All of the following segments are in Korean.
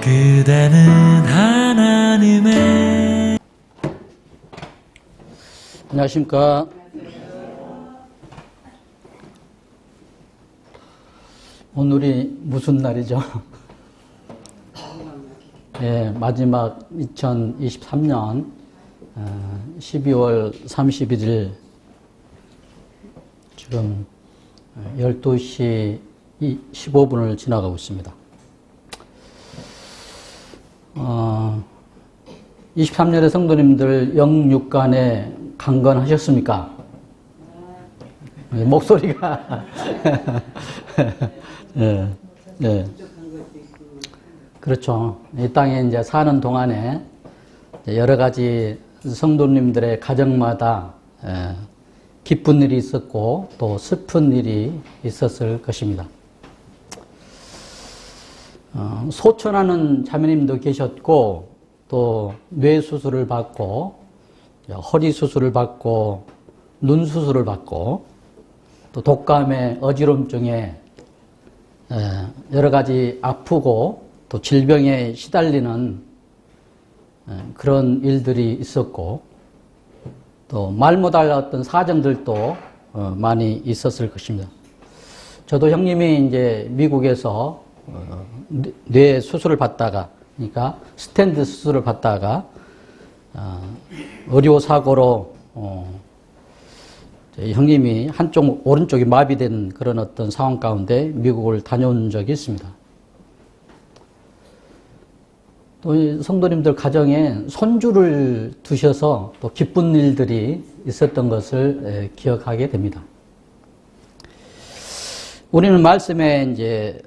그대는 하나님의. 안녕하십니까. 오늘이 무슨 날이죠? 예, 마지막 2023년 12월 31일 지금 12시 15분을 지나가고 있습니다. 23년의 성도님들 영육간에 강건하셨습니까? 목소리가 예, 예. 그렇죠. 이 땅에 이제 사는 동안에 여러 가지 성도님들의 가정마다 기쁜 일이 있었고 또 슬픈 일이 있었을 것입니다. 소천하는 자매님도 계셨고 또 뇌 수술을 받고 허리 수술을 받고 눈 수술을 받고 또 독감에 어지럼증에 여러 가지 아프고 또 질병에 시달리는 그런 일들이 있었고 또 말 못할 어떤 사정들도 많이 있었을 것입니다. 저도 형님이 이제 미국에서 뇌 수술을 받다가, 그러니까 스탠드 수술을 받다가 의료 사고로 형님이 한쪽 오른쪽이 마비된 그런 어떤 상황 가운데 미국을 다녀온 적이 있습니다. 또 성도님들 가정에 손주를 두셔서 또 기쁜 일들이 있었던 것을 기억하게 됩니다. 우리는 말씀에 이제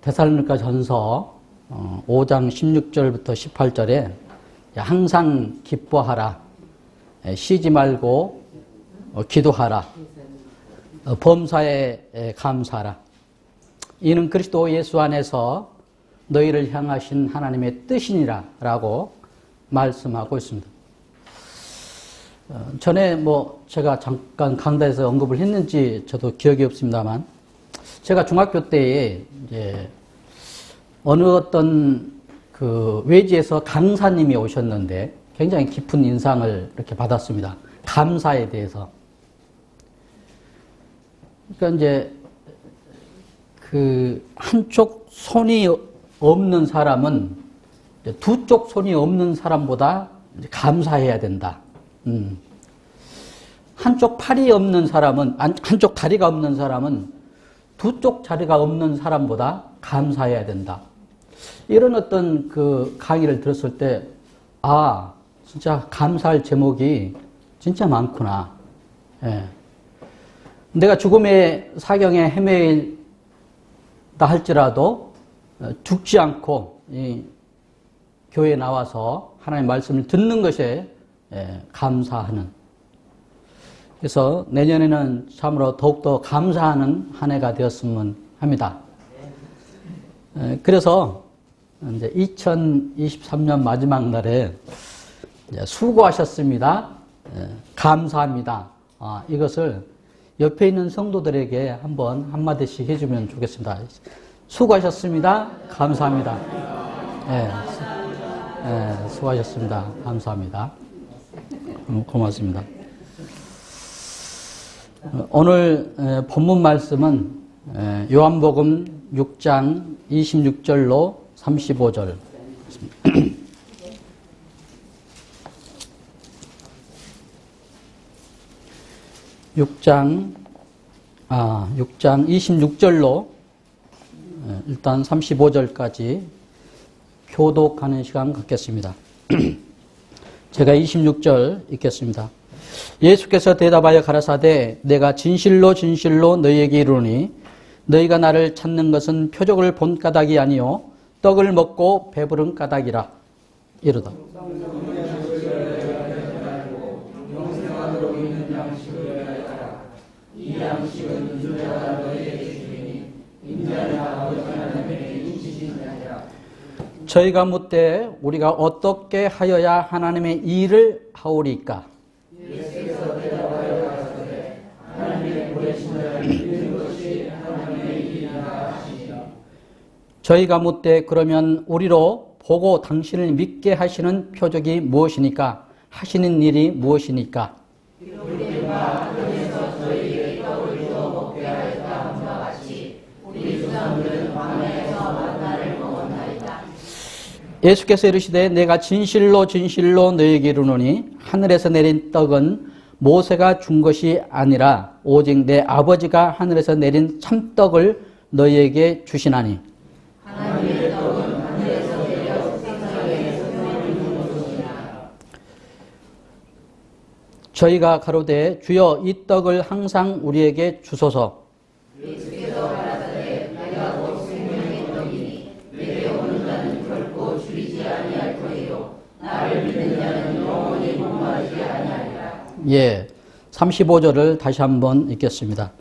데살로니가 전서 5장 16절부터 18절에 항상 기뻐하라, 쉬지 말고 기도하라, 범사에 감사하라. 이는 그리스도 예수 안에서 너희를 향하신 하나님의 뜻이니라 라고 말씀하고 있습니다. 전에 제가 잠깐 강단에서 언급을 했는지 저도 기억이 없습니다만, 제가 중학교 때에 이제 어느 어떤 그 외지에서 강사님이 오셨는데 굉장히 깊은 인상을 이렇게 받았습니다. 감사에 대해서. 그러니까 이제 그 한쪽 손이 없는 사람은 두 쪽 손이 없는 사람보다 감사해야 된다. 한쪽 팔이 없는 사람은, 한쪽 다리가 없는 사람은 두 쪽 다리가 없는 사람보다 감사해야 된다. 이런 어떤 그 강의를 들었을 때, 진짜 감사할 제목이 진짜 많구나. 예. 내가 죽음의 사경에 헤매다 할지라도 죽지 않고 이 교회에 나와서 하나님의 말씀을 듣는 것에 감사하는. 그래서 내년에는 참으로 더욱더 감사하는 한 해가 되었으면 합니다. 그래서 이제 2023년 마지막 날에 수고하셨습니다. 감사합니다. 이것을 옆에 있는 성도들에게 한마디씩 해주면 좋겠습니다. 수고하셨습니다. 감사합니다. 수고하셨습니다. 감사합니다. 고맙습니다. 오늘 본문 말씀은 요한복음 6장 26절로 35절. 6장 26절로 일단 35절까지 교독하는 시간 갖겠습니다. 제가 26절 읽겠습니다. 예수께서 대답하여 가라사대 내가 진실로 진실로 너희에게 이르노니 너희가 나를 찾는 것은 표적을 본 까닭이 아니요 떡을 먹고 배부른 까닭이라. 이르다. 이 양식은 인자가 너희에게 주리니 인자는 아버지 하나님에게 인치시니라. 저희가 묻되 우리가 어떻게 하여야 하나님의 일을 하오리까? 예수께서 대답하여 가라사대 하나님의 보내신 자를 믿는 것이 하나님의 일이라 하시니라. 저희가 묻되 그러면 우리로 보고 당신을 믿게 하시는 표적이 무엇이니까? 하시는 일이 무엇이니까? 예수께서 이르시되 내가 진실로 진실로 너희에게 이르노니 하늘에서 내린 떡은 모세가 준 것이 아니라 오직 내 아버지가 하늘에서 내린 참떡을 너희에게 주시나니. 하나님의 떡은 하늘에서 내려 세상에 생명을 주는 것이니라. 저희가 가로되 주여 이 떡을 항상 우리에게 주소서. 예수께서 가라사대 내가 곧 생명의 떡이니 내게 오는 자는 결코 줄이지 아니할 터이요 나를 믿는 자는 영원히 목마르지 아니하리라. 예, 35절을 다시 한번 읽겠습니다.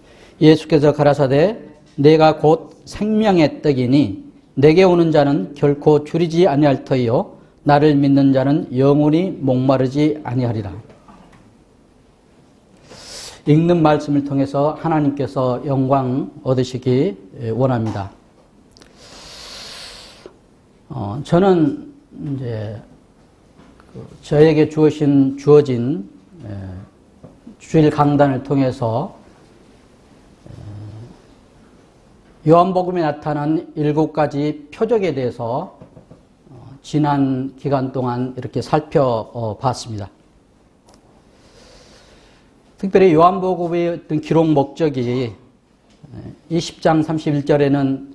예수께서 가라사대 내가 곧 생명의 떡이니 내게 오는 자는 결코 줄이지 아니할 터이요 나를 믿는 자는 영원히 목마르지 아니하리라. 읽는 말씀을 통해서 하나님께서 영광 얻으시기 원합니다. 저는 이제 저에게 주어진 주일 강단을 통해서 요한복음에 나타난 7가지 표적에 대해서 지난 기간 동안 이렇게 살펴봤습니다. 특별히 요한복음의 어떤 기록 목적이 20장 31절에는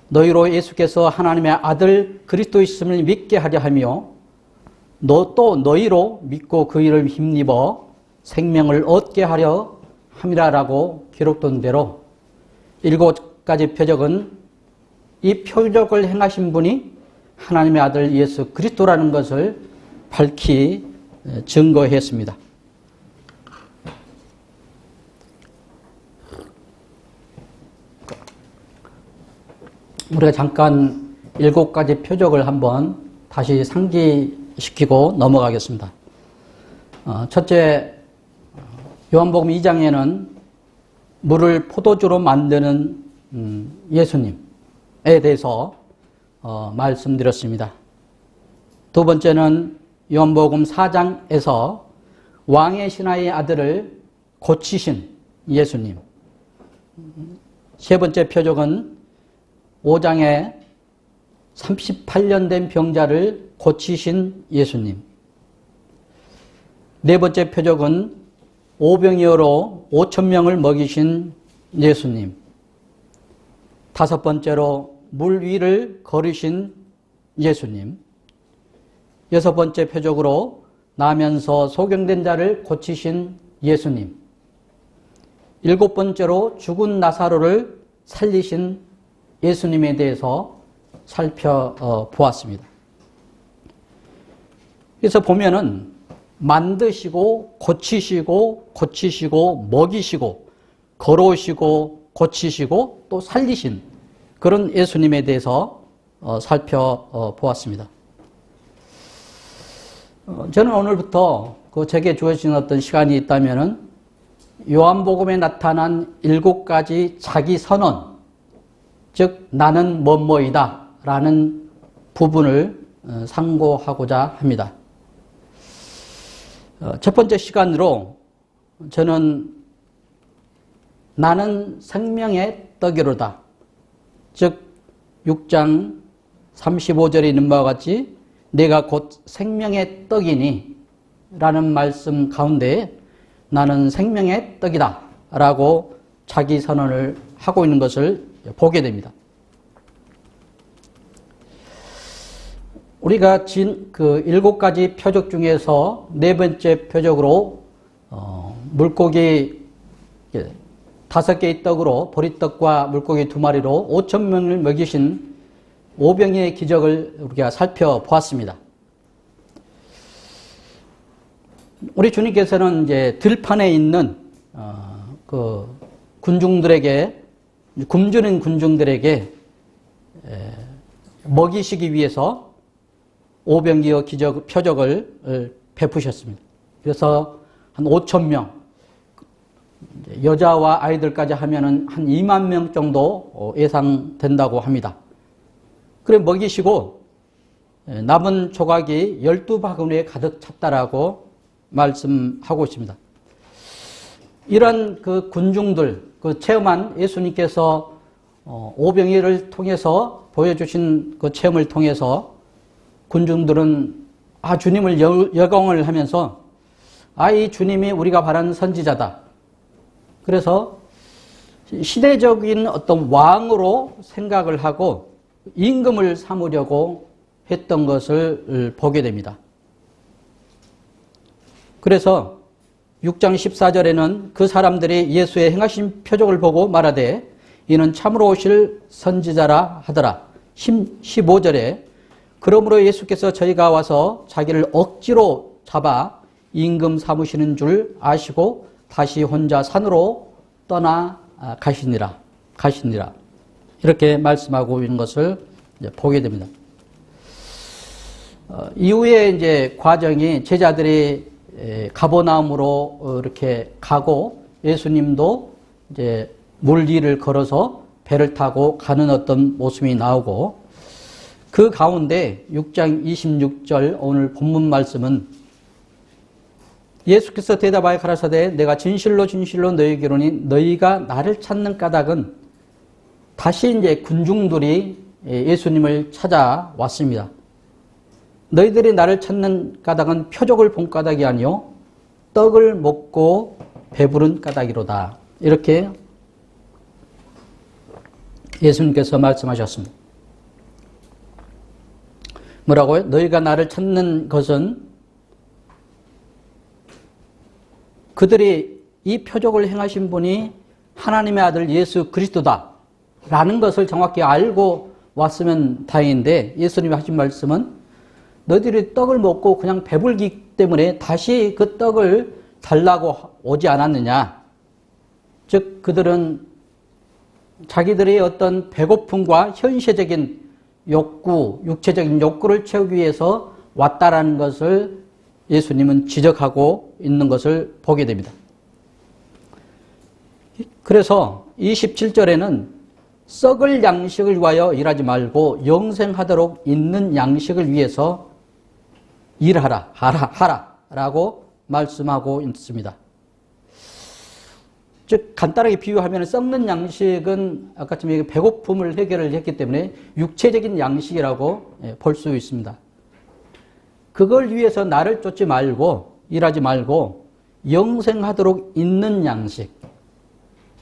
너희로 예수께서 하나님의 아들 그리스도이심을 믿게 하려 하며 또 너희로 믿고 그 일을 힘입어 생명을 얻게 하려 함이라라고 기록된 대로 7가지 표적은 이 표적을 행하신 분이 하나님의 아들 예수 그리스도라는 것을 밝히 증거했습니다. 우리가 잠깐 7가지 표적을 한번 다시 상기시키고 넘어가겠습니다. 첫째, 요한복음 2장에는 물을 포도주로 만드는 예수님에 대해서 말씀드렸습니다. 두 번째는 요한복음 4장에서 왕의 신하의 아들을 고치신 예수님. 세 번째 표적은 5장에 38년 된 병자를 고치신 예수님. 네 번째 표적은 오병이어로 5,000명을 먹이신 예수님. 다섯 번째로 물 위를 걸으신 예수님. 여섯 번째 표적으로 나면서 소경된 자를 고치신 예수님. 일곱 번째로 죽은 나사로를 살리신 예수님에 대해서 살펴보았습니다. 그래서 보면은 만드시고 고치시고 먹이시고 걸어오시고 고치시고 또 살리신 그런 예수님에 대해서 살펴보았습니다. 저는 오늘부터 제게 주어진 어떤 시간이 있다면은 요한복음에 나타난 7가지 자기 선언, 즉 나는 뭐뭐이다 라는 부분을 상고하고자 합니다. 첫 번째 시간으로 저는 나는 생명의 떡이로다, 즉 6장 35절에 있는 바와 같이 내가 곧 생명의 떡이니 라는 말씀 가운데 나는 생명의 떡이다 라고 자기 선언을 하고 있는 것을 보게 됩니다. 우리가 그 7가지 표적 중에서 네 번째 표적으로 물고기 5개의 떡으로 보리떡과 물고기 2마리로 5,000명을 먹이신 오병이의 기적을 우리가 살펴보았습니다. 우리 주님께서는 이제 들판에 있는 그 군중들에게, 굶주린 군중들에게 먹이시기 위해서 오병이어 표적을 베푸셨습니다. 그래서 한 5,000명, 여자와 아이들까지 하면은 한 2만 명 정도 예상된다고 합니다. 그래 먹이시고 남은 조각이 12바구니에 가득 찼다라고 말씀하고 있습니다. 이런 그 군중들, 그 체험한 예수님께서 오병이를 통해서 보여주신 그 체험을 통해서 군중들은 주님을 여경을 하면서 이 주님이 우리가 바라는 선지자다. 그래서 시대적인 어떤 왕으로 생각을 하고 임금을 삼으려고 했던 것을 보게 됩니다. 그래서 6장 14절에는 그 사람들이 예수의 행하신 표적을 보고 말하되 이는 참으로 오실 선지자라 하더라. 15절에 그러므로 예수께서 저희가 와서 자기를 억지로 잡아 임금 삼으시는 줄 아시고 다시 혼자 산으로 떠나 가시니라. 이렇게 말씀하고 있는 것을 이제 보게 됩니다. 이후에 이제 과정이 제자들이 가버나움으로 이렇게 가고 예수님도 이제 물 위를 걸어서 배를 타고 가는 어떤 모습이 나오고 그 가운데 6장 26절 오늘 본문 말씀은 예수께서 대답하여 가라사대 내가 진실로 진실로 너희에게 이르노니 너희가 나를 찾는 까닭은 다시 이제 군중들이 예수님을 찾아왔습니다. 너희들이 나를 찾는 까닭은 표적을 본 까닭이 아니요 떡을 먹고 배부른 까닭이로다. 이렇게 예수님께서 말씀하셨습니다. 뭐라고요? 너희가 나를 찾는 것은 그들이 이 표적을 행하신 분이 하나님의 아들 예수 그리스도다 라는 것을 정확히 알고 왔으면 다행인데 예수님이 하신 말씀은 너희들이 떡을 먹고 그냥 배불기 때문에 다시 그 떡을 달라고 오지 않았느냐. 즉 그들은 자기들의 어떤 배고픔과 현실적인 욕구, 육체적인 욕구를 채우기 위해서 왔다라는 것을 예수님은 지적하고 있는 것을 보게 됩니다. 그래서 27절에는 썩을 양식을 위하여 일하지 말고 영생하도록 있는 양식을 위해서 하라라고 말씀하고 있습니다. 즉 간단하게 비유하면 썩는 양식은 아까처럼 배고픔을 해결을 했기 때문에 육체적인 양식이라고 볼 수 있습니다. 그걸 위해서 나를 쫓지 말고 일하지 말고 영생하도록 있는 양식,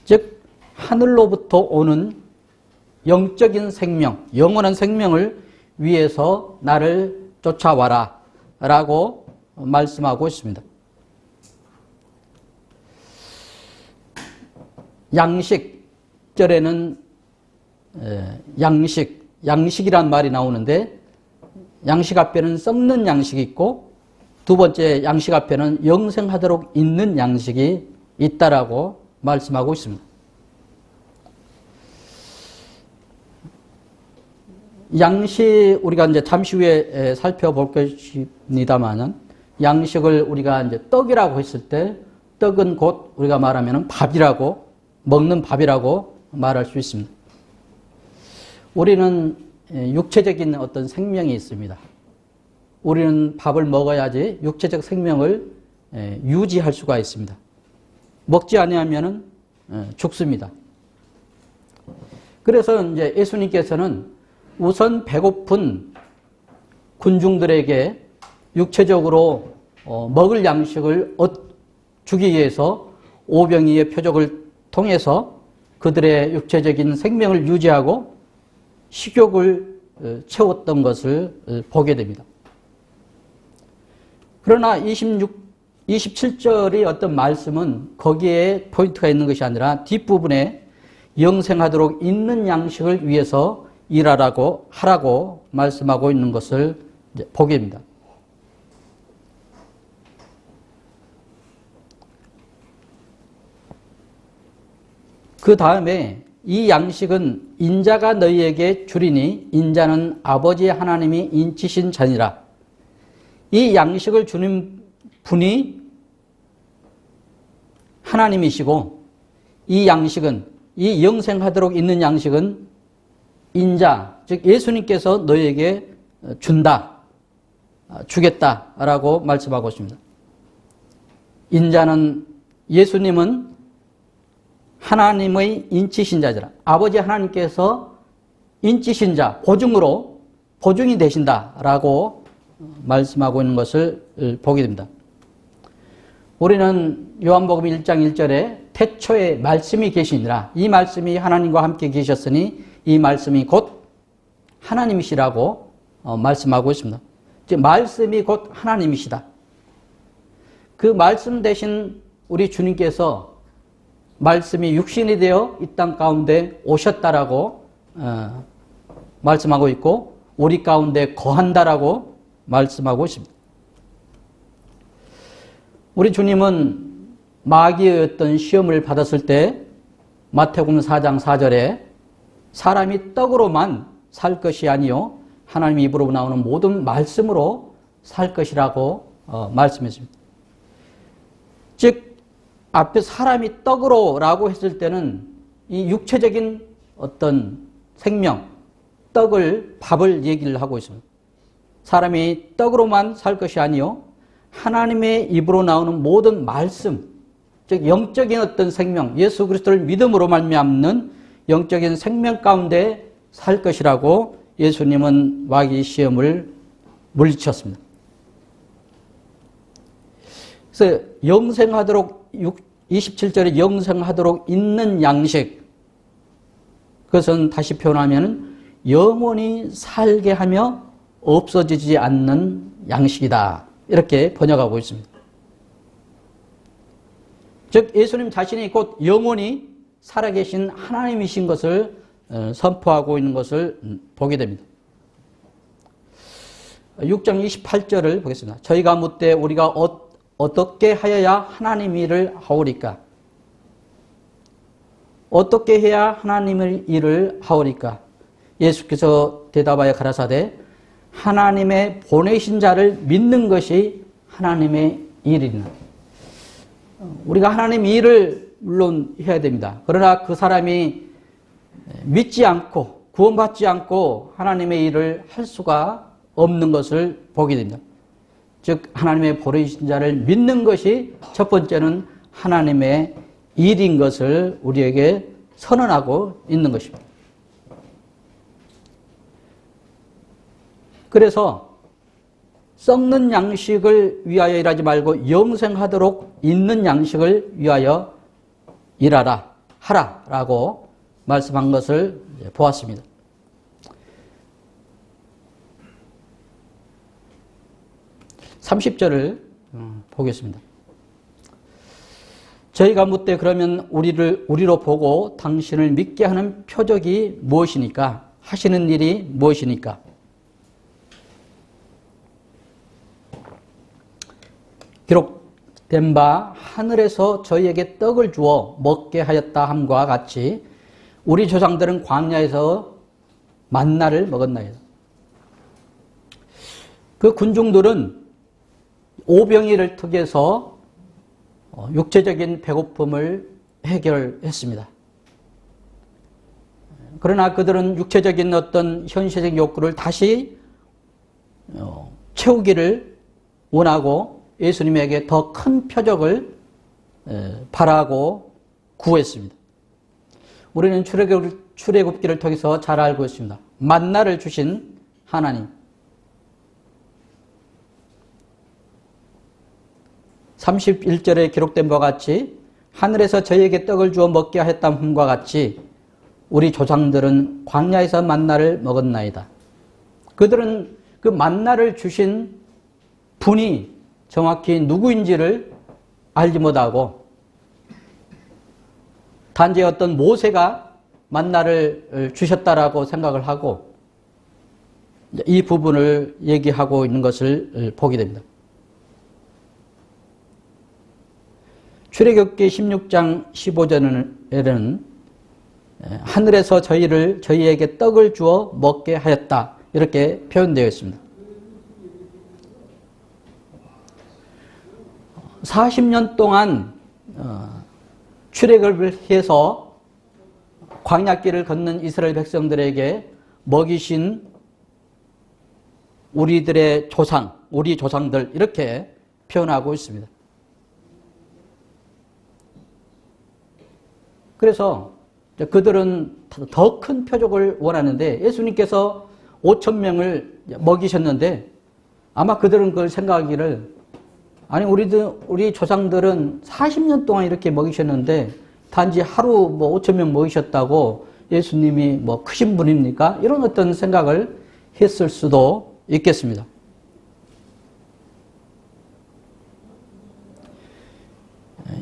즉 하늘로부터 오는 영적인 생명, 영원한 생명을 위해서 나를 쫓아와라 라고 말씀하고 있습니다. 양식절에는 양식이란 말이 나오는데 양식 앞에는 썩는 양식이 있고 두 번째 양식 앞에는 영생하도록 있는 양식이 있다라고 말씀하고 있습니다. 양식 우리가 이제 잠시 후에 살펴볼 것입니다만은 양식을 우리가 이제 떡이라고 했을 때 떡은 곧 우리가 말하면 밥이라고 먹는 밥이라고 말할 수 있습니다. 우리는 육체적인 어떤 생명이 있습니다. 우리는 밥을 먹어야지 육체적 생명을 유지할 수가 있습니다. 먹지 아니하면은 죽습니다. 그래서 이제 예수님께서는 우선 배고픈 군중들에게 육체적으로 먹을 양식을 주기 위해서 오병이의 표적을 통해서 그들의 육체적인 생명을 유지하고 식욕을 채웠던 것을 보게 됩니다. 그러나 27절의 어떤 말씀은 거기에 포인트가 있는 것이 아니라 뒷부분에 영생하도록 있는 양식을 위해서 하라고 말씀하고 있는 것을 이제 보게 됩니다. 그 다음에 이 양식은 인자가 너희에게 주리니 인자는 아버지 하나님이 인치신 자니라. 이 양식을 주는 분이 하나님이시고 이 양식은, 이 영생하도록 있는 양식은 인자, 즉 예수님께서 너에게 준다, 주겠다라고 말씀하고 있습니다. 인자는, 예수님은 하나님의 인치신자잖아. 아버지 하나님께서 인치신자, 보증이 되신다라고 말씀하고 있는 것을 보게 됩니다. 우리는 요한복음 1장 1절에 태초에 말씀이 계시니라, 이 말씀이 하나님과 함께 계셨으니 이 말씀이 곧 하나님이시라고 말씀하고 있습니다. 즉 말씀이 곧 하나님이시다. 그 말씀 대신 우리 주님께서 말씀이 육신이 되어 이 땅 가운데 오셨다라고 말씀하고 있고 우리 가운데 거한다라고 말씀하고 있습니다. 우리 주님은 마귀의 어떤 시험을 받았을 때 마태복음 4장 4절에 사람이 떡으로만 살 것이 아니요 하나님의 입으로 나오는 모든 말씀으로 살 것이라고 말씀했습니다. 즉 앞에 사람이 떡으로라고 했을 때는 이 육체적인 어떤 생명, 밥을 얘기를 하고 있습니다. 사람이 떡으로만 살 것이 아니요 하나님의 입으로 나오는 모든 말씀, 즉 영적인 어떤 생명, 예수 그리스도를 믿음으로 말미암는 영적인 생명 가운데 살 것이라고 예수님은 마귀 시험을 물리쳤습니다. 그래서 영생하도록 27절에 영생하도록 있는 양식, 그것은 다시 표현하면 영원히 살게 하며 없어지지 않는 양식이다, 이렇게 번역하고 있습니다. 즉 예수님 자신이 곧 영원히 살아계신 하나님이신 것을 선포하고 있는 것을 보게 됩니다. 6장 28절을 보겠습니다. 저희가 묻되 우리가 어떻게 하여야 하나님 일을 하오리까? 어떻게 해야 하나님의 일을 하오리까? 예수께서 대답하여 가라사대 하나님의 보내신 자를 믿는 것이 하나님의 일이니라. 우리가 하나님 일을 물론 해야 됩니다. 그러나 그 사람이 믿지 않고 구원받지 않고 하나님의 일을 할 수가 없는 것을 보게 됩니다. 즉 하나님의 보내신 자를 믿는 것이 첫 번째는 하나님의 일인 것을 우리에게 선언하고 있는 것입니다. 그래서 썩는 양식을 위하여 일하지 말고 영생하도록 있는 양식을 위하여 하라라고 말씀한 것을 보았습니다. (30절을) 보겠습니다. 저희가 묻되 그러면 우리로 보고 당신을 믿게 하는 표적이 무엇이니까? 하시는 일이 무엇이니까? 기록된 바 하늘에서 저희에게 떡을 주어 먹게 하였다 함과 같이 우리 조상들은 광야에서 만나를 먹었나이다. 그 군중들은 오병이를 통해서 육체적인 배고픔을 해결했습니다. 그러나 그들은 육체적인 어떤 현실적 욕구를 다시 채우기를 원하고 예수님에게 더 큰 표적을 바라고 구했습니다. 우리는 출애굽기를 통해서 잘 알고 있습니다. 만나를 주신 하나님. 31절에 기록된 바와 같이 하늘에서 저희에게 떡을 주어 먹게 하였다함과 같이 우리 조상들은 광야에서 만나를 먹었나이다. 그들은 그 만나를 주신 분이 정확히 누구인지를 알지 못하고 단지 어떤 모세가 만나를 주셨다라고 생각을 하고 이 부분을 얘기하고 있는 것을 보게 됩니다. 출애굽기 16장 15절에는 하늘에서 저희에게 떡을 주어 먹게 하였다, 이렇게 표현되어 있습니다. 40년 동안 출애굽을 해서 광야길을 걷는 이스라엘 백성들에게 먹이신 우리들의 조상, 우리 조상들 이렇게 표현하고 있습니다. 그래서 그들은 더 큰 표적을 원하는데 예수님께서 5천 명을 먹이셨는데 아마 그들은 그걸 생각하기를 아니 우리 조상들은 40년 동안 이렇게 먹이셨는데 단지 하루 5천 명 먹이셨다고 예수님이 크신 분입니까? 이런 어떤 생각을 했을 수도 있겠습니다.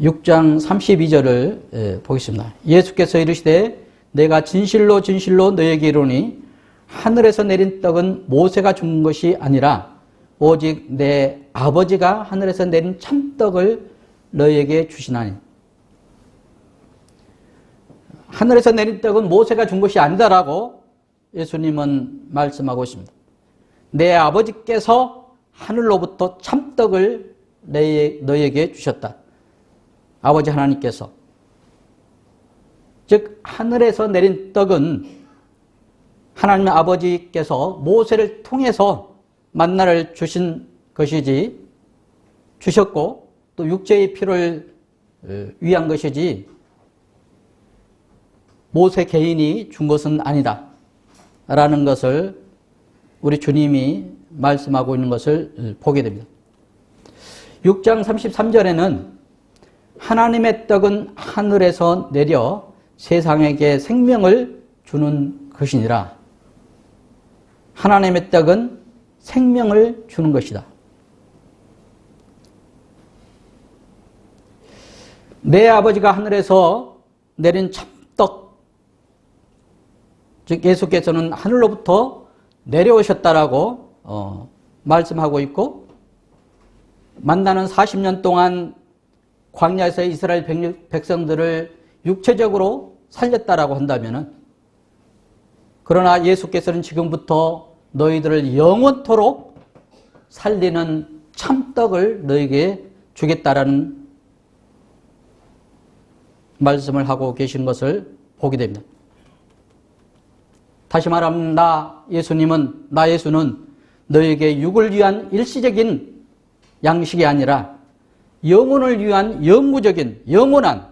(6장 32절을) 보겠습니다. 예수께서 이르시되 내가 진실로 진실로 너에게 이르노니 하늘에서 내린 떡은 모세가 준 것이 아니라 오직 내 아버지가 하늘에서 내린 참떡을 너에게 주시나니. 하늘에서 내린 떡은 모세가 준 것이 아니다라고 예수님은 말씀하고 있습니다. 내 아버지께서 하늘로부터 참떡을 너에게 주셨다. 아버지 하나님께서. 즉 하늘에서 내린 떡은 하나님의 아버지께서 모세를 통해서 만나를 주신 것이지 주셨고 또 육체의 피를 위한 것이지 모세 개인이 준 것은 아니다 라는 것을 우리 주님이 말씀하고 있는 것을 보게 됩니다. 6장 33절에는 하나님의 떡은 하늘에서 내려 세상에게 생명을 주는 것이니라. 하나님의 떡은 생명을 주는 것이다. 내 아버지가 하늘에서 내린 참떡, 즉 예수께서는 하늘로부터 내려오셨다라고 말씀하고 있고 만나는 40년 동안 광야에서 이스라엘 백성들을 육체적으로 살렸다라고 한다면은 그러나 예수께서는 지금부터 너희들을 영원토록 살리는 참떡을 너에게 주겠다라는 말씀을 하고 계신 것을 보게 됩니다. 다시 말하면 나 예수는 너에게 육을 위한 일시적인 양식이 아니라 영혼을 위한 영구적인 영원한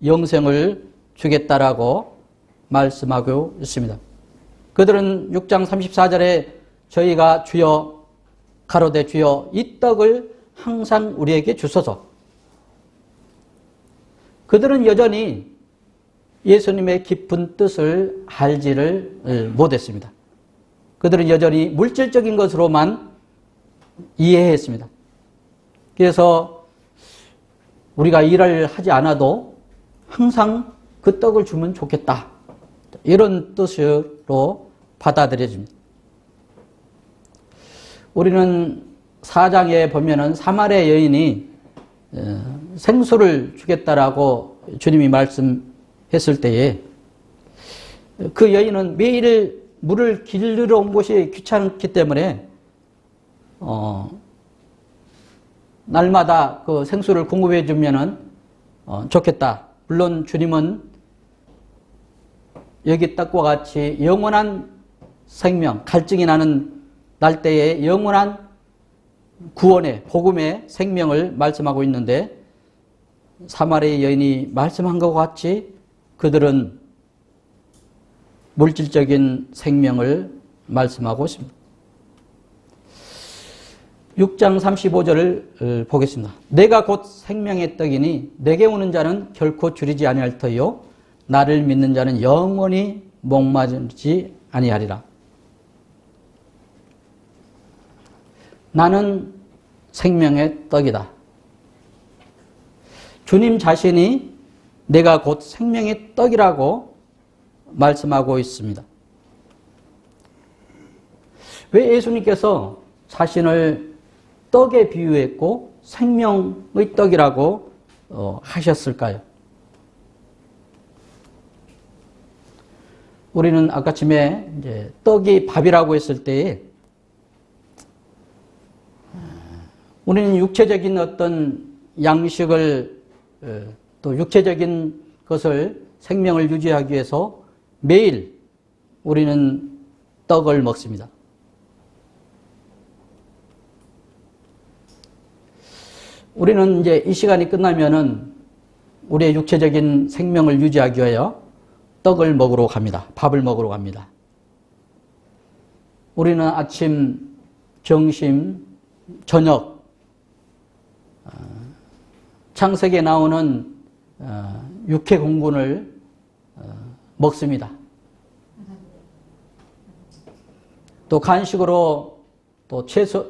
영생을 주겠다라고 말씀하고 있습니다. 그들은 6장 34절에 저희가 주여 가로되 주여 이 떡을 항상 우리에게 주소서. 그들은 여전히 예수님의 깊은 뜻을 알지를 못했습니다. 그들은 여전히 물질적인 것으로만 이해했습니다. 그래서 우리가 일을 하지 않아도 항상 그 떡을 주면 좋겠다. 이런 뜻으로 받아들여집니다. 우리는 4장에 보면은 사마리아 여인이 생수를 주겠다라고 주님이 말씀했을 때에 그 여인은 매일 물을 길르러 온 곳이 귀찮기 때문에 날마다 그 생수를 공급해 주면은 좋겠다. 물론 주님은 여기 떡과 같이 영원한 생명, 갈증이 나는 날때에 영원한 구원의 복음의 생명을 말씀하고 있는데 사마리아 여인이 말씀한 것과 같이 그들은 물질적인 생명을 말씀하고 있습니다. 6장 35절을 보겠습니다. 내가 곧 생명의 떡이니 내게 오는 자는 결코 줄이지 아니할 터요 나를 믿는 자는 영원히 목마르지 아니하리라. 나는 생명의 떡이다. 주님 자신이 내가 곧 생명의 떡이라고 말씀하고 있습니다. 왜 예수님께서 자신을 떡에 비유했고 생명의 떡이라고 하셨을까요? 우리는 아까쯤에 이제 떡이 밥이라고 했을 때에 우리는 육체적인 어떤 양식을 또 육체적인 것을 생명을 유지하기 위해서 매일 우리는 떡을 먹습니다. 우리는 이제 이 시간이 끝나면은 우리의 육체적인 생명을 유지하기 위하여 떡을 먹으러 갑니다. 밥을 먹으러 갑니다. 우리는 아침, 점심, 저녁, 창세기에 나오는 육회 공분을 먹습니다. 또 간식으로 또 채소,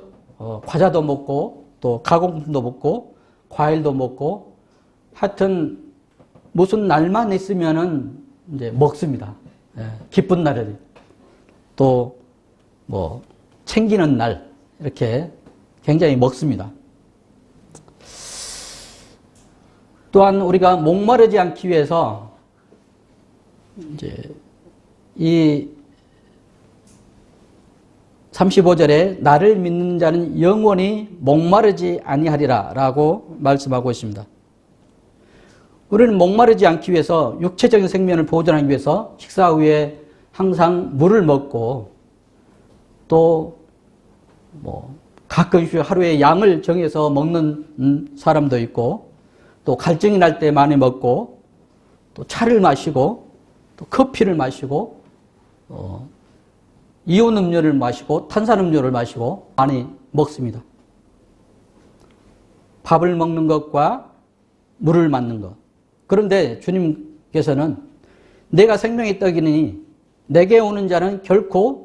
과자도 먹고 또 가공품도 먹고 과일도 먹고 하여튼 무슨 날만 있으면은 이제 먹습니다. 기쁜 날에 또 뭐 챙기는 날 이렇게 굉장히 먹습니다. 또한 우리가 목마르지 않기 위해서 이제 이 35절에 나를 믿는 자는 영원히 목마르지 아니하리라 라고 말씀하고 있습니다. 우리는 목마르지 않기 위해서 육체적인 생명을 보존하기 위해서 식사 후에 항상 물을 먹고 또 뭐 가끔씩 하루에 양을 정해서 먹는 사람도 있고 또 갈증이 날 때 많이 먹고 또 차를 마시고 또 커피를 마시고 이온 음료를 마시고 탄산음료를 마시고 많이 먹습니다. 밥을 먹는 것과 물을 맞는 것. 그런데 주님께서는 내가 생명의 떡이니 내게 오는 자는 결코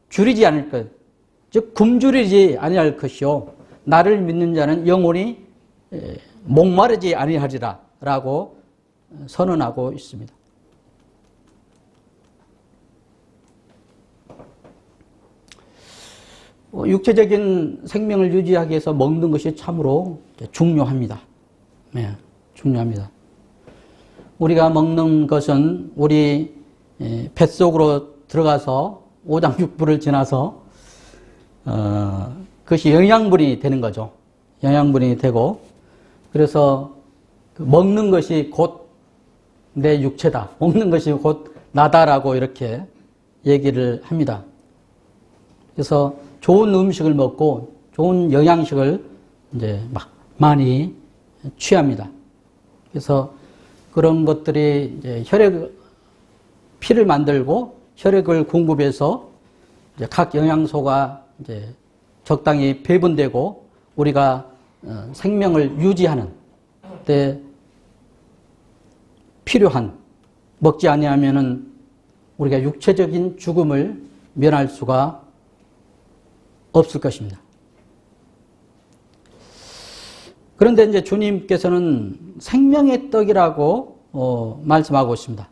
줄이지 않을 것, 즉 굶주리지 아니할 것이요 나를 믿는 자는 영원히 목마르지 아니하리라 라고 선언하고 있습니다. 육체적인 생명을 유지하기 위해서 먹는 것이 참으로 중요합니다. 네, 중요합니다. 우리가 먹는 것은 우리 뱃속으로 들어가서 오장육부를 지나서 그것이 영양분이 되는 거죠. 영양분이 되고 그래서 먹는 것이 곧 내 육체다. 먹는 것이 곧 나다라고 이렇게 얘기를 합니다. 그래서 좋은 음식을 먹고 좋은 영양식을 이제 많이 취합니다. 그래서 그런 것들이 이제 피를 만들고 혈액을 공급해서 이제 각 영양소가 이제 적당히 배분되고 우리가 생명을 유지하는 때 필요한 먹지 아니하면은 우리가 육체적인 죽음을 면할 수가 없을 것입니다. 그런데 이제 주님께서는 생명의 떡이라고 말씀하고 있습니다.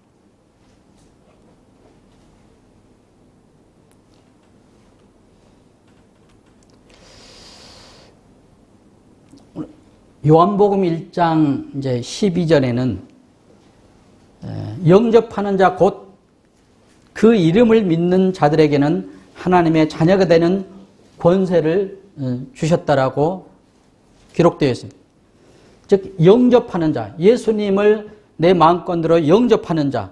요한복음 1장 이제 12절에는 영접하는 자 곧 그 이름을 믿는 자들에게는 하나님의 자녀가 되는 권세를 주셨다라고 기록되어 있습니다. 즉 영접하는 자, 예수님을 내 마음껏들어 영접하는 자,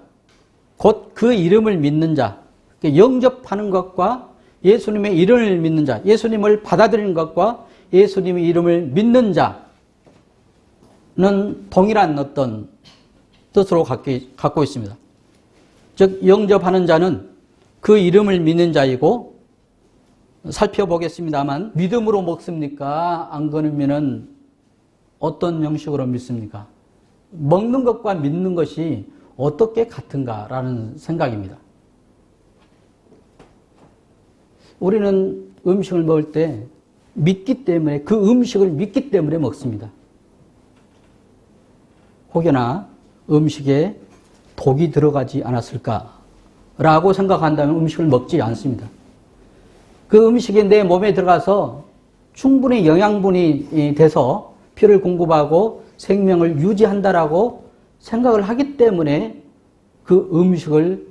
곧 그 이름을 믿는 자, 영접하는 것과 예수님의 이름을 믿는 자, 예수님을 받아들이는 것과 예수님의 이름을 믿는 자는 동일한 어떤 뜻으로 갖고 있습니다. 즉 영접하는 자는 그 이름을 믿는 자이고, 살펴보겠습니다만 믿음으로 먹습니까? 안 그러면은 어떤 형식으로 믿습니까? 먹는 것과 믿는 것이 어떻게 같은가라는 생각입니다. 우리는 음식을 먹을 때 믿기 때문에, 그 음식을 믿기 때문에 먹습니다. 혹여나 음식에 독이 들어가지 않았을까라고 생각한다면 음식을 먹지 않습니다. 그 음식이 내 몸에 들어가서 충분히 영양분이 돼서 피를 공급하고 생명을 유지한다라고 생각을 하기 때문에 그 음식을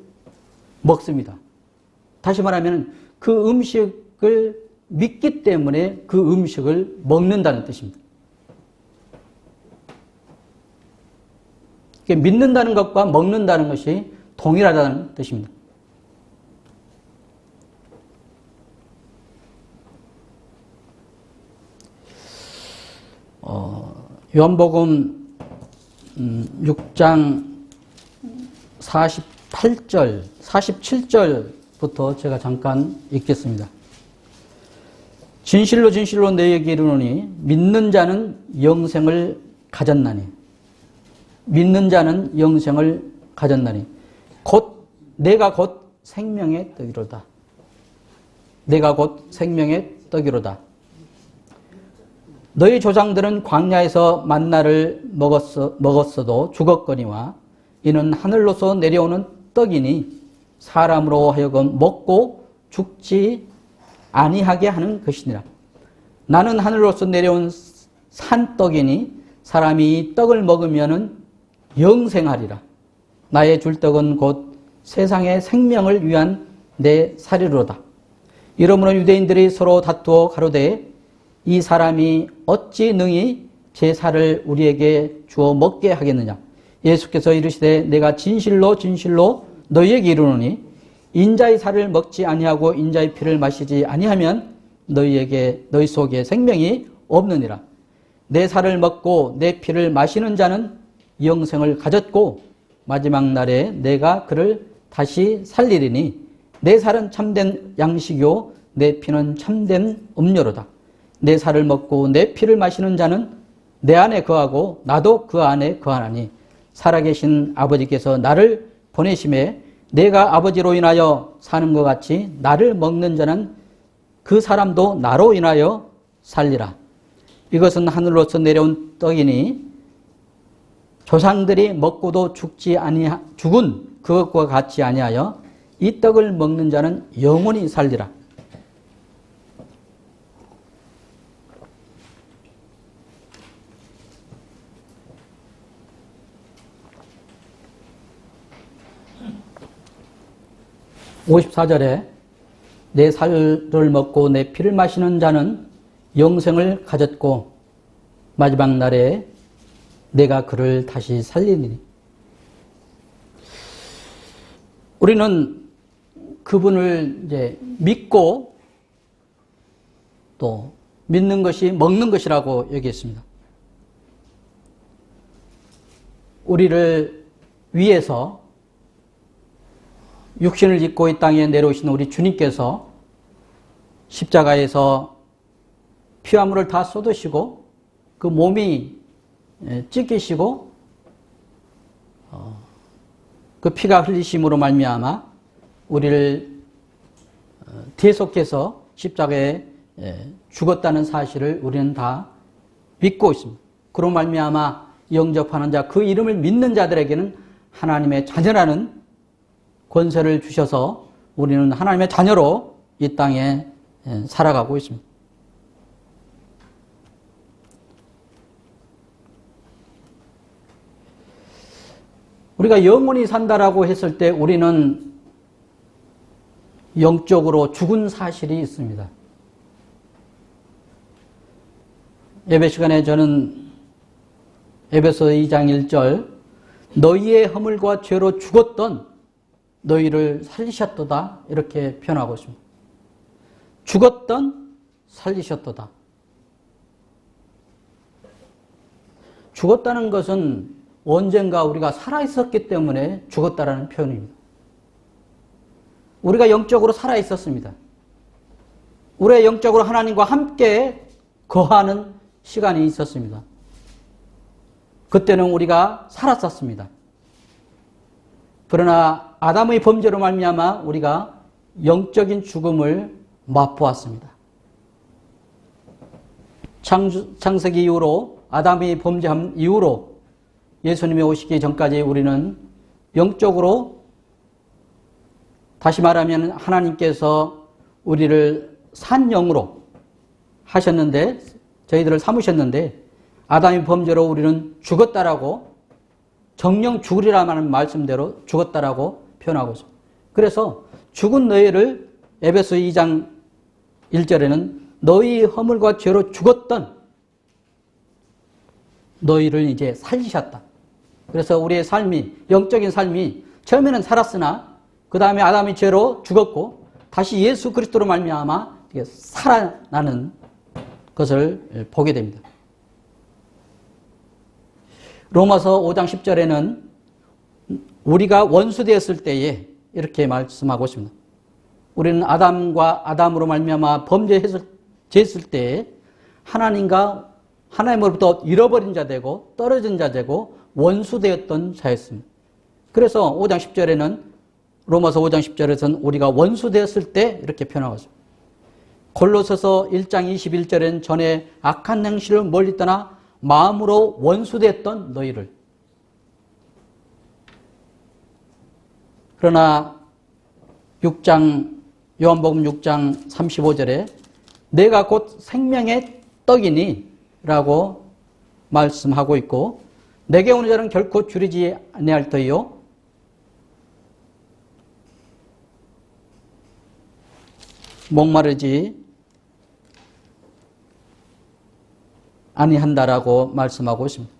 먹습니다. 다시 말하면 그 음식을 믿기 때문에 그 음식을 먹는다는 뜻입니다. 이게 믿는다는 것과 먹는다는 것이 동일하다는 뜻입니다. 요한복음 6장 48절, 47절부터 제가 잠깐 읽겠습니다. 진실로 진실로 너희에게 이르노니 믿는 자는 영생을 가졌나니, 믿는 자는 영생을 가졌나니 내가 곧 생명의 떡이로다. 내가 곧 생명의 떡이로다. 너희 조상들은 광야에서 만나를 먹었어도 죽었거니와 이는 하늘로서 내려오는 떡이니 사람으로 하여금 먹고 죽지 아니하게 하는 것이니라. 나는 하늘로서 내려온 산떡이니 사람이 이 떡을 먹으면 영생하리라. 나의 줄 떡은 곧 세상의 생명을 위한 내 살이로다. 이러므로 유대인들이 서로 다투어 가로되 이 사람이 어찌 능히 제 살을 우리에게 주어 먹게 하겠느냐. 예수께서 이르시되 내가 진실로 진실로 너희에게 이르노니 인자의 살을 먹지 아니하고 인자의 피를 마시지 아니하면 너희 속에 생명이 없느니라. 내 살을 먹고 내 피를 마시는 자는 영생을 가졌고 마지막 날에 내가 그를 다시 살리리니 내 살은 참된 양식이요 내 피는 참된 음료로다. 내 살을 먹고 내 피를 마시는 자는 내 안에 거하고 나도 그 안에 거하나니 살아계신 아버지께서 나를 보내심에 내가 아버지로 인하여 사는 것 같이 나를 먹는 자는 그 사람도 나로 인하여 살리라. 이것은 하늘로서 내려온 떡이니 조상들이 먹고도 죽은 그것과 같이 아니하여 이 떡을 먹는 자는 영원히 살리라. (54절에) 내 살을 먹고 내 피를 마시는 자는 영생을 가졌고 마지막 날에 내가 그를 다시 살리니. 우리는 그분을 이제 믿고 또 믿는 것이 먹는 것이라고 얘기했습니다. 우리를 위해서 육신을 입고 이 땅에 내려오신 우리 주님께서 십자가에서 피와 물을 다 쏟으시고 그 몸이 찢기시고 그 피가 흘리심으로 말미암아 우리를 대속해서 십자가에 죽었다는 사실을 우리는 다 믿고 있습니다. 그로 말미암아 영접하는 자, 그 이름을 믿는 자들에게는 하나님의 자녀라는 권세를 주셔서 우리는 하나님의 자녀로 이 땅에 살아가고 있습니다. 우리가 영원히 산다라고 했을 때 우리는 영적으로 죽은 사실이 있습니다. 예배 시간에 저는 에베소 2장 1절 너희의 허물과 죄로 죽었던 너희를 살리셨도다 이렇게 표현하고 있습니다. 죽었던 살리셨도다. 죽었다는 것은 언젠가 우리가 살아있었기 때문에 죽었다라는 표현입니다. 우리가 영적으로 살아있었습니다. 우리의 영적으로 하나님과 함께 거하는 시간이 있었습니다. 그때는 우리가 살았었습니다. 그러나 아담의 범죄로 말미암아 우리가 영적인 죽음을 맛보았습니다. 창세기 이후로 아담이 범죄한 이후로 예수님이 오시기 전까지 우리는 영적으로 다시 말하면 하나님께서 우리를 산 영으로 하셨는데 저희들을 삼으셨는데 아담의 범죄로 우리는 죽었다라고 정령 죽으리라는 말씀대로 죽었다라고 표현하고 있습니다. 그래서 죽은 너희를 에베소 2장 1절에는 너희 허물과 죄로 죽었던 너희를 이제 살리셨다. 그래서 우리의 삶이, 영적인 삶이 처음에는 살았으나 그 다음에 아담의 죄로 죽었고 다시 예수 그리스도로 말미암아 살아나는 것을 보게 됩니다. 로마서 5장 10절에는 우리가 원수되었을 때에 이렇게 말씀하고 있습니다. 우리는 아담으로 말미암아 범죄했을 때에 하나님으로부터 잃어버린 자 되고 떨어진 자 되고 원수되었던 자였습니다. 그래서 5장 10절에는 로마서 5장 10절에서는 우리가 원수되었을 때 이렇게 표현하고 있습니다. 골로새서 1장 21절에는 전에 악한 행실을 멀리 떠나 마음으로 원수되었던 너희를. 그러나 요한복음 6장 35절에 내가 곧 생명의 떡이니 라고 말씀하고 있고 내게 오는 자는 결코 줄이지 아니할 터이요 목마르지 아니한다라고 말씀하고 있습니다.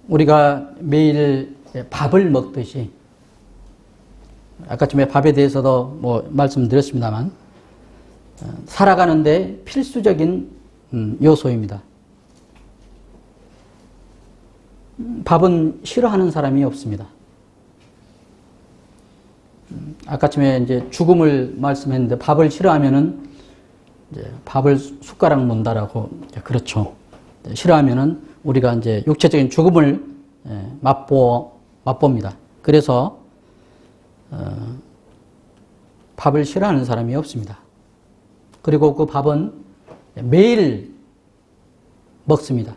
우리가 매일 밥을 먹듯이 아까 전에 밥에 대해서도 말씀드렸습니다만 살아가는데 필수적인 요소입니다. 밥은 싫어하는 사람이 없습니다. 아까 전에 이제 죽음을 말씀했는데 밥을 싫어하면은 이제 밥을 숟가락 문다라고 그렇죠. 싫어하면은 우리가 이제 육체적인 죽음을 맛봅니다. 그래서 밥을 싫어하는 사람이 없습니다. 그리고 그 밥은 매일 먹습니다.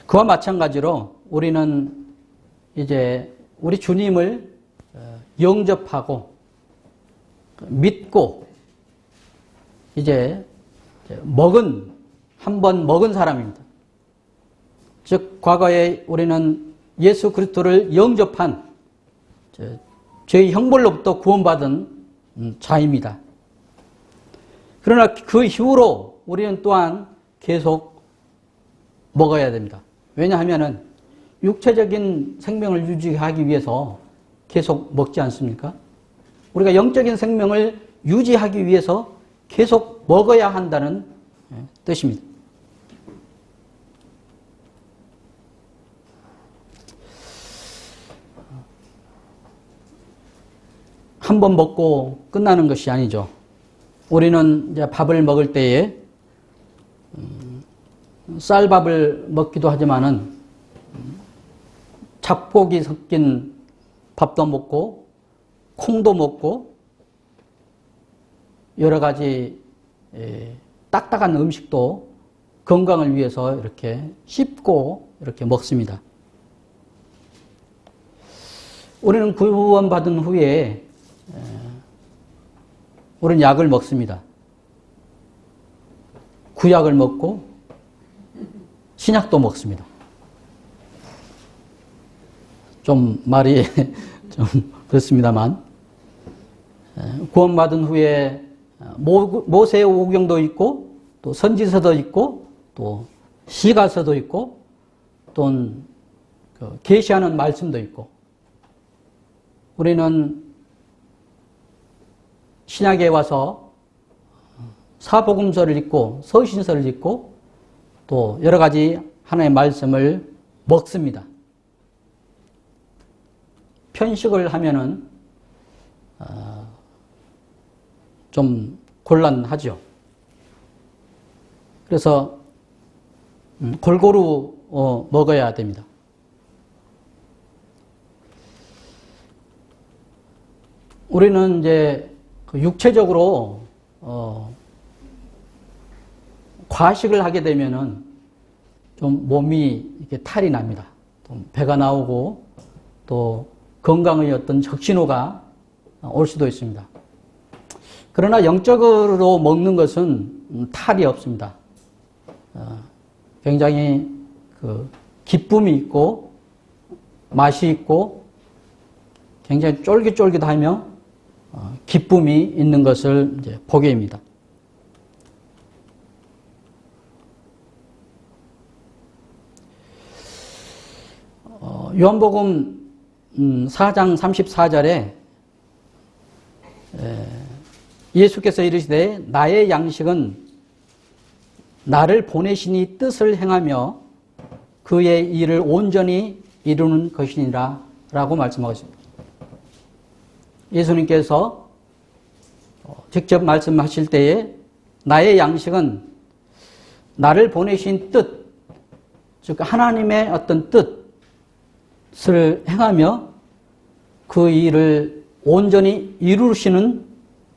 그와 마찬가지로 우리는 이제 우리 주님을 영접하고 믿고 이제 한 번 먹은 사람입니다. 즉 과거에 우리는 예수 그리스도를 영접한 죄의 형벌로부터 구원받은 자입니다. 그러나 그 이후로 우리는 또한 계속 먹어야 됩니다. 왜냐하면 육체적인 생명을 유지하기 위해서 계속 먹지 않습니까? 우리가 영적인 생명을 유지하기 위해서 계속 먹어야 한다는 뜻입니다. 한 번 먹고 끝나는 것이 아니죠. 우리는 이제 밥을 먹을 때에 쌀밥을 먹기도 하지만은 잡곡이 섞인 밥도 먹고 콩도 먹고 여러 가지 딱딱한 음식도 건강을 위해서 이렇게 씹고 이렇게 먹습니다. 우리는 구원받은 후에 우리는 약을 먹습니다. 구약을 먹고 신약도 먹습니다. 좀 말이 좀 그렇습니다만 구원받은 후에 모세의 오경도 있고 또 선지서도 있고 또 시가서도 있고 또 계시하는 말씀도 있고 우리는 신약에 와서 사복음서를 읽고 서신서를 읽고 또 여러 가지 하나님의 말씀을 먹습니다. 편식을 하면은 좀 곤란하죠. 그래서 골고루 먹어야 됩니다. 우리는 이제 육체적으로 과식을 하게 되면은 좀 몸이 이렇게 탈이 납니다. 좀 배가 나오고 또 건강의 어떤 적신호가 올 수도 있습니다. 그러나 영적으로 먹는 것은 탈이 없습니다. 굉장히 기쁨이 있고 맛이 있고 굉장히 쫄깃쫄깃하며 기쁨이 있는 것을 이제 보게 됩니다. 요한복음 4장 34절에 예수께서 이르시되 나의 양식은 나를 보내시니 뜻을 행하며 그의 일을 온전히 이루는 것이니라 라고 말씀하고 있습니다. 예수님께서 직접 말씀하실 때에 나의 양식은 나를 보내신 뜻, 즉 하나님의 어떤 뜻을 행하며 그 일을 온전히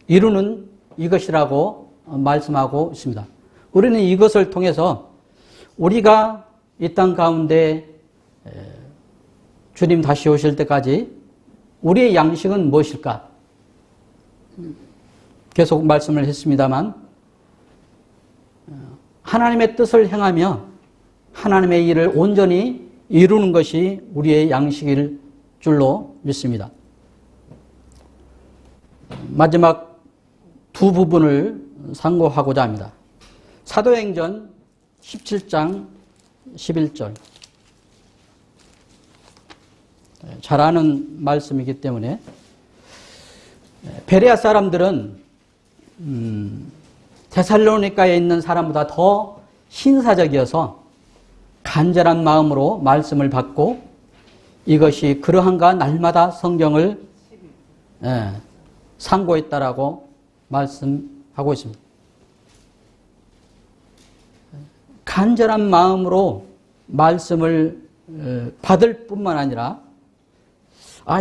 이루는 이것이라고 말씀하고 있습니다. 우리는 이것을 통해서 우리가 이 땅 가운데 주님 다시 오실 때까지 우리의 양식은 무엇일까? 계속 말씀을 했습니다만 하나님의 뜻을 행하며 하나님의 일을 온전히 이루는 것이 우리의 양식일 줄로 믿습니다. 마지막 두 부분을 상고하고자 합니다. 사도행전 17장 11절. 잘 아는 말씀이기 때문에 베레아 사람들은 데살로니가에 있는 사람보다 더 신사적이어서 간절한 마음으로 말씀을 받고 이것이 그러한가 날마다 성경을 상고했다라고 말씀하고 있습니다. 간절한 마음으로 말씀을 받을 뿐만 아니라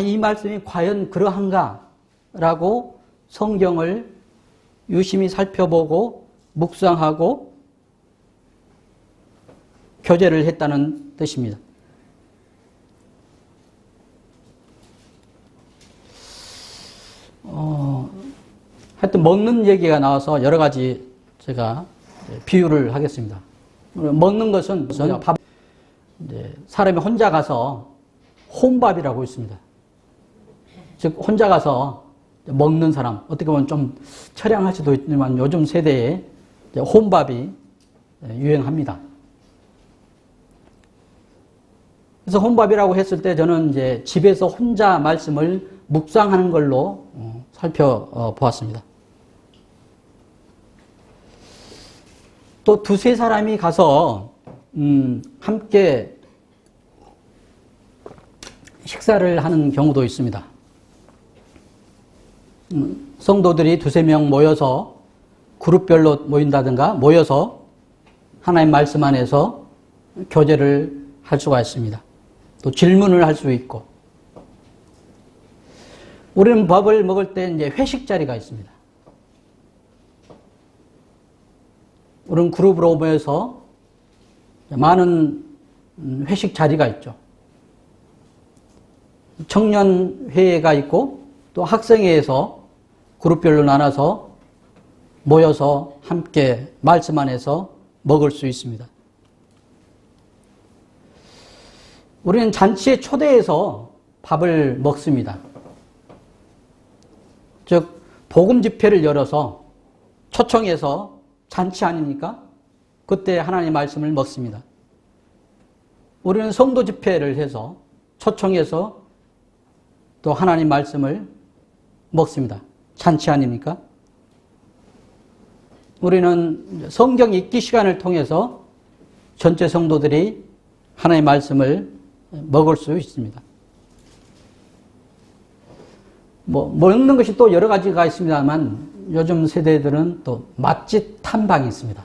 이 말씀이 과연 그러한가 라고 성경을 유심히 살펴보고 묵상하고 교제를 했다는 뜻입니다. 하여튼 먹는 얘기가 나와서 여러 가지 제가 비유를 하겠습니다. 먹는 것은 밥, 사람이 혼자 가서 혼밥이라고 있습니다. 즉 혼자 가서 먹는 사람, 어떻게 보면 좀 처량할 수도 있지만 요즘 세대에 혼밥이 유행합니다. 그래서 혼밥이라고 했을 때 저는 이제 집에서 혼자 말씀을 묵상하는 걸로 살펴보았습니다. 또 두세 사람이 가서 함께 식사를 하는 경우도 있습니다. 성도들이 두세 명 모여서 그룹별로 모인다든가 모여서 하나님 말씀 안에서 교제를 할 수가 있습니다. 또 질문을 할 수 있고 우리는 밥을 먹을 때 이제 회식 자리가 있습니다. 우리는 그룹으로 모여서 많은 회식 자리가 있죠. 청년회가 있고 또 학생회에서 그룹별로 나눠서 모여서 함께 말씀 안에서 먹을 수 있습니다. 우리는 잔치에 초대해서 밥을 먹습니다. 즉 복음 집회를 열어서 초청해서 잔치 아닙니까? 그때 하나님의 말씀을 먹습니다. 우리는 성도 집회를 해서 초청해서 또 하나님 말씀을 먹습니다. 잔치 아닙니까? 우리는 성경 읽기 시간을 통해서 전체 성도들이 하나님의 말씀을 먹을 수 있습니다. 먹는 것이 또 여러 가지가 있습니다만 요즘 세대들은 또 맛집 탐방이 있습니다.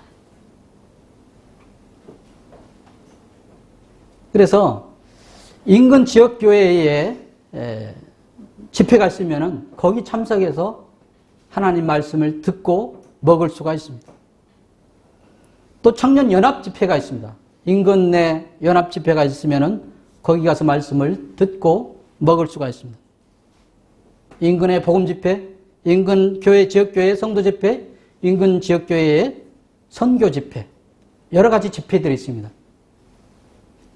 그래서 인근 지역교회에 집회가 있으면 거기 참석해서 하나님 말씀을 듣고 먹을 수가 있습니다. 또 청년 연합 집회가 있습니다. 인근 내 연합 집회가 있으면 거기 가서 말씀을 듣고 먹을 수가 있습니다. 인근의 복음 집회, 인근 교회, 지역교회 성도 집회, 인근 지역교회의 선교 집회, 여러 가지 집회들이 있습니다.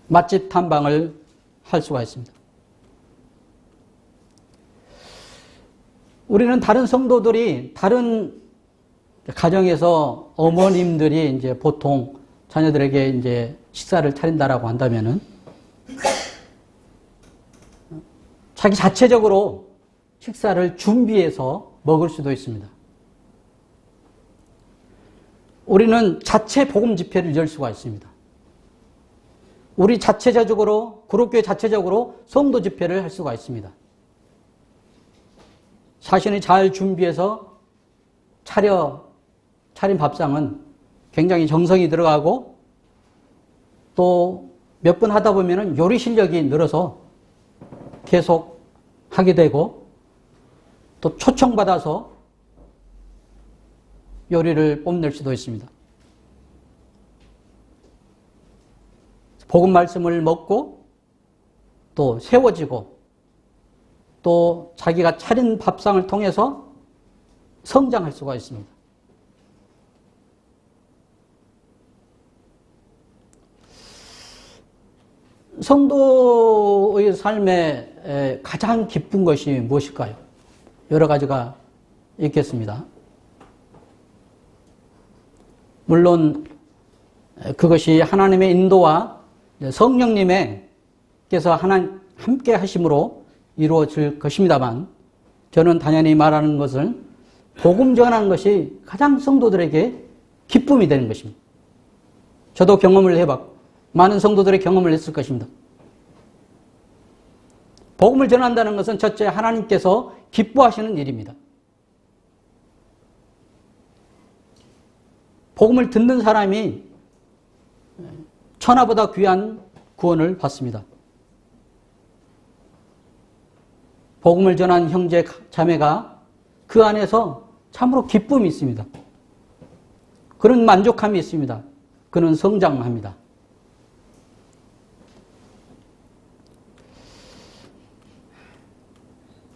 맛집 탐방을 할 수가 있습니다. 우리는 다른 성도들이 다른 가정에서 어머님들이 이제 보통 자녀들에게 이제 식사를 차린다라고 한다면은 자기 자체적으로 식사를 준비해서 먹을 수도 있습니다. 우리는 자체 복음 집회를 열 수가 있습니다. 우리 자체적으로, 그룹교회 자체적으로 성도 집회를 할 수가 있습니다. 자신이 잘 준비해서 차린 밥상은 굉장히 정성이 들어가고 또 몇 번 하다 보면 요리 실력이 늘어서 계속 하게 되고 또 초청받아서 요리를 뽐낼 수도 있습니다. 복음 말씀을 먹고 또 세워지고 또 자기가 차린 밥상을 통해서 성장할 수가 있습니다. 성도의 삶에 가장 기쁜 것이 무엇일까요? 여러 가지가 있겠습니다. 물론 그것이 하나님의 인도와 성령님께서 함께 하심으로 이루어질 것입니다만 저는 당연히 말하는 것은 복음 전하는 것이 가장 성도들에게 기쁨이 되는 것입니다. 저도 경험을 해봤고 많은 성도들의 경험을 했을 것입니다. 복음을 전한다는 것은 첫째 하나님께서 기뻐하시는 일입니다. 복음을 듣는 사람이 천하보다 귀한 구원을 받습니다. 복음을 전한 형제 자매가 그 안에서 참으로 기쁨이 있습니다. 그런 만족함이 있습니다. 그는 성장합니다.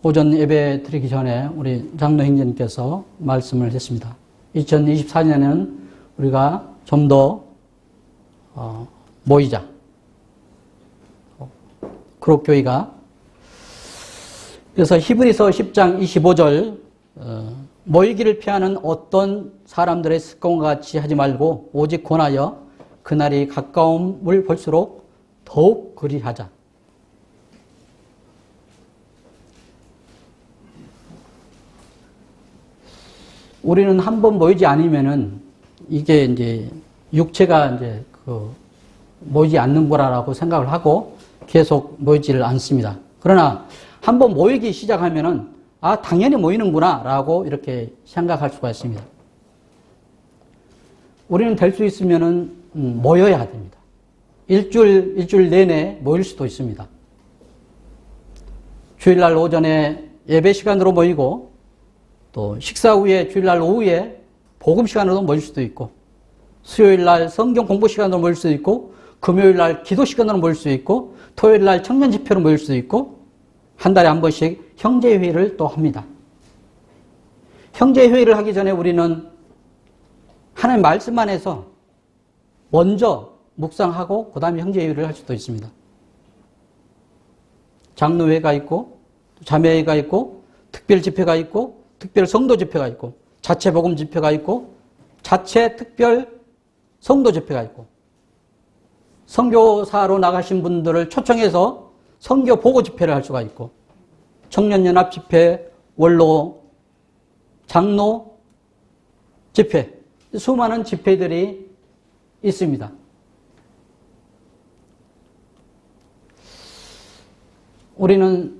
오전 예배 드리기 전에 우리 장로 형제님께서 말씀을 했습니다. 2024년에는 우리가 좀 더 모이자. 그룹교회가. 그래서 히브리서 10장 25절 모이기를 피하는 어떤 사람들의 습관과 같이 하지 말고 오직 권하여 그날이 가까움을 볼수록 더욱 그리하자. 우리는 한번 모이지 않으면은 이게 이제 육체가 이제 모이지 않는 거라고 생각을 하고 계속 모이지를 않습니다. 그러나 한번 모이기 시작하면은 당연히 모이는구나 라고 이렇게 생각할 수가 있습니다. 우리는 될 수 있으면은 모여야 됩니다. 일주일 내내 모일 수도 있습니다. 주일날 오전에 예배 시간으로 모이고 또 식사 후에 주일날 오후에 복음 시간으로 모일 수도 있고 수요일날 성경 공부 시간으로 모일 수도 있고 금요일날 기도 시간으로 모일 수도 있고 토요일날 청년 집회로 모일 수도 있고 한 달에 한 번씩 형제회의를 또 합니다. 형제회의를 하기 전에 우리는 하나님 말씀 안에서 먼저 묵상하고 그 다음에 형제회의를 할 수도 있습니다. 장로회가 있고 자매회가 있고 특별 집회가 있고 특별 성도 집회가 있고 자체 복음 집회가 있고 자체 특별 성도 집회가 있고 선교사로 나가신 분들을 초청해서 선교 보고 집회를 할 수가 있고 청년연합 집회, 원로, 장로 집회, 수많은 집회들이 있습니다. 우리는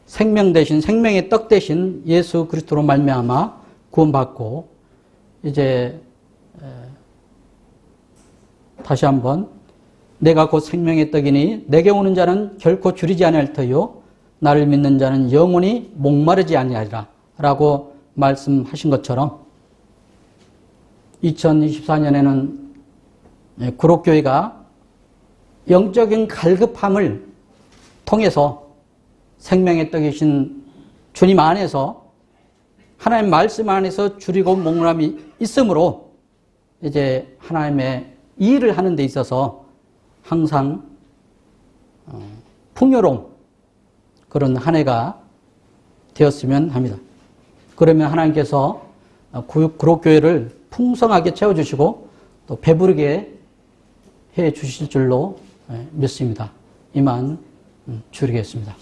생명 대신 생명의 떡 대신 예수 그리스도로 말미암아 구원받고 이제 다시 한번 내가 곧 생명의 떡이니 내게 오는 자는 결코 줄이지 아니할 터요 나를 믿는 자는 영원히 목마르지 아니하리라 라고 말씀하신 것처럼 2024년에는 구록교회가 영적인 갈급함을 통해서 생명의 떡이신 주님 안에서 하나님 말씀 안에서 줄이고 목마름이 있으므로 이제 하나님의 일을 하는 데 있어서 항상 풍요로움, 그런 한 해가 되었으면 합니다. 그러면 하나님께서 구록교회를 풍성하게 채워주시고 또 배부르게 해 주실 줄로 믿습니다. 이만 줄이겠습니다.